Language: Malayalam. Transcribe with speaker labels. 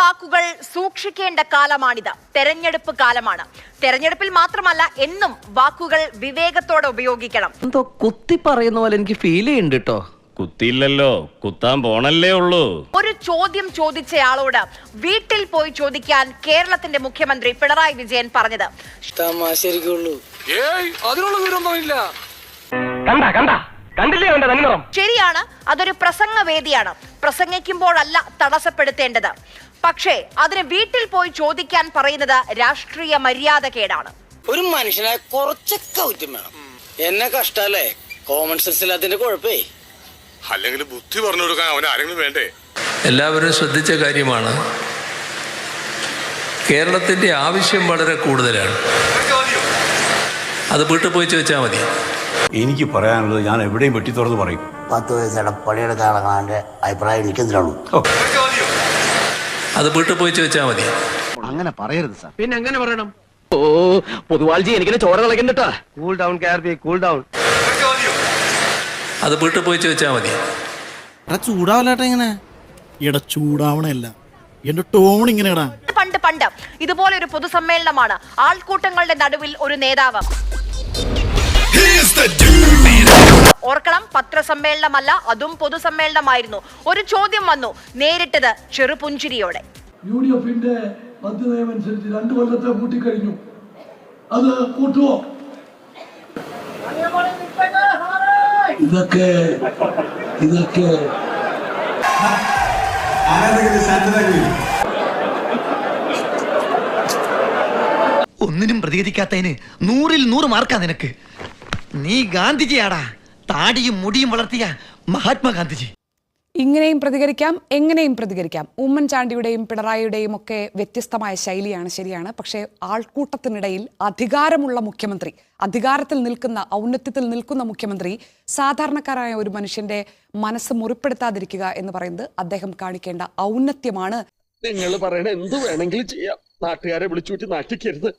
Speaker 1: വാക്കുകൾ സൂക്ഷിക്കേണ്ട കാലമാണിത്. തെരഞ്ഞെടുപ്പ് കാലമാണ്. തെരഞ്ഞെടുപ്പിൽ മാത്രമല്ല എന്നും വാക്കുകൾ വിവേകത്തോടെ ഉപയോഗിക്കണം.
Speaker 2: എന്തോ കുത്തി പറയുന്ന പോലെ എനിക്ക് ഫീൽ ചെയ്യുന്നുണ്ട് കേട്ടോ.
Speaker 3: കുത്തിയില്ലല്ലോ, കുത്താൻ പോണല്ലേ ഉള്ളൂ.
Speaker 1: ഒരു ചോദ്യം ചോദിച്ചയാളോട് വീട്ടിൽ പോയി ചോദിക്കാൻ കേരളത്തിന്റെ മുഖ്യമന്ത്രി പിണറായി വിജയൻ പറഞ്ഞത് ശരിയാണ്. അതൊരു പ്രസംഗവേദിയാണ്. പ്രസംഗിക്കുമ്പോഴല്ല തടസ്സപ്പെടുത്തേണ്ടത്. പക്ഷേ അതിന് വീട്ടിൽ പോയി ചോദിക്കാൻ പറയുന്നത് രാഷ്ട്രീയ മര്യാദകേടാണ്.
Speaker 4: ഒരു മനുഷ്യനായ കുറച്ചൊക്കെ ഔദ്യം വേണം. എന്നെ കഷ്ടല്ലേ, കോമൺ സെൻസ് ഇല്ലാത്തതിന്റെ കുഴപ്പേ.
Speaker 5: അല്ലെങ്കിൽ ബുദ്ധി പറഞ്ഞു കൊടുക്കാൻ അവൻ ആരെങ്കിലും വേണ്ടേ?
Speaker 6: എല്ലാവരും ശ്രദ്ധിച്ച കാര്യമാണ്. കേരളത്തിന്റെ ആവശ്യം വളരെ കൂടുതലാണ്. അത് വീട്ടിൽ പോയി ചോദിച്ചാൽ മതി.
Speaker 7: എനിക്ക് പറയാനുള്ളത് ഞാൻ എവിടെയും വെട്ടി തുറന്ന് പറയും.
Speaker 8: 10 വയസ്സുടെ പണിയെടുക്കാനുള്ള അഭിപ്രായം എനിക്കെന്തിനാണ്?
Speaker 6: അത് വീട്ടിൽ പോയി ചോദിച്ചാൽ മതി.
Speaker 2: അങ്ങനെ പറയരുത് സാർ.
Speaker 9: പിന്നെ എങ്ങനെ പറയണം?
Speaker 2: ഓ പൊതുവാൾജി എനിക്കിനെ ചോര കളക്കണ്ടട്ടാ. കൂൾ ഡൗൺ കാർബി, കൂൾ ഡൗൺ.
Speaker 6: അത് വീട്ടിൽ പോയി ചോദിച്ചാൽ മതി.
Speaker 10: ചൂടാവല്ലേട്ടാ ഇങ്ങനെ. എടാ ചൂടാവണല്ല, എന്റെ ടോൺ ഇങ്ങനെ ഇടാ.
Speaker 1: പണ്ട് ഇതുപോലെ ഒരു പൊതുസമ്മേളനമാണ്. ആൾക്കൂട്ടങ്ങളുടെ നടുവിൽ ഒരു നേതാവ്. ഓർക്കണം, പത്രസമ്മേളനമല്ല, അതും പൊതുസമ്മേളനമായിരുന്നു. ഒരു ചോദ്യം വന്നു, നേരിട്ടത് ചെറുപുഞ്ചിരിയോടെ.
Speaker 11: UDFന്റെ പദ്ധതിയനുസരിച്ച് 2 കൊല്ലത്തെ കൂട്ടിക്കഴിഞ്ഞു. അത് കൂട്ടുവോ? ഇതൊക്കെ
Speaker 2: ഒന്നിനും പ്രതികരിക്കാത്തതിന് 100-ൽ 100 മാർക്കാ നിനക്ക്. നീ ഗാന്ധിജിയാടാ, താടിയും മുടിയും വളർത്തിയ മഹാത്മാഗാന്ധിജി.
Speaker 12: ഇങ്ങനെയും പ്രതികരിക്കാം, എങ്ങനെയും പ്രതികരിക്കാം. ഉമ്മൻചാണ്ടിയുടെയും പിണറായിയുടെയും ഒക്കെ വ്യത്യസ്തമായ ശൈലിയാണ്, ശരിയാണ്. പക്ഷേ ആൾക്കൂട്ടത്തിനിടയിൽ അധികാരമുള്ള മുഖ്യമന്ത്രി, അധികാരത്തിൽ നിൽക്കുന്ന, ഔന്നത്യത്തിൽ നിൽക്കുന്ന മുഖ്യമന്ത്രി സാധാരണക്കാരായ ഒരു മനുഷ്യന്റെ മനസ്സ് മുറിപ്പെടുത്താതിരിക്കുക എന്ന് പറയുന്നത് അദ്ദേഹം കാണിക്കേണ്ട ഔന്നത്യമാണ്.
Speaker 9: നിങ്ങൾ പറയണ എന്ത് വേണമെങ്കിലും ചെയ്യാം. നാട്ടുകാരെ വിളിച്ചുകൂട്ടി നാട്ടിക്കരുത്.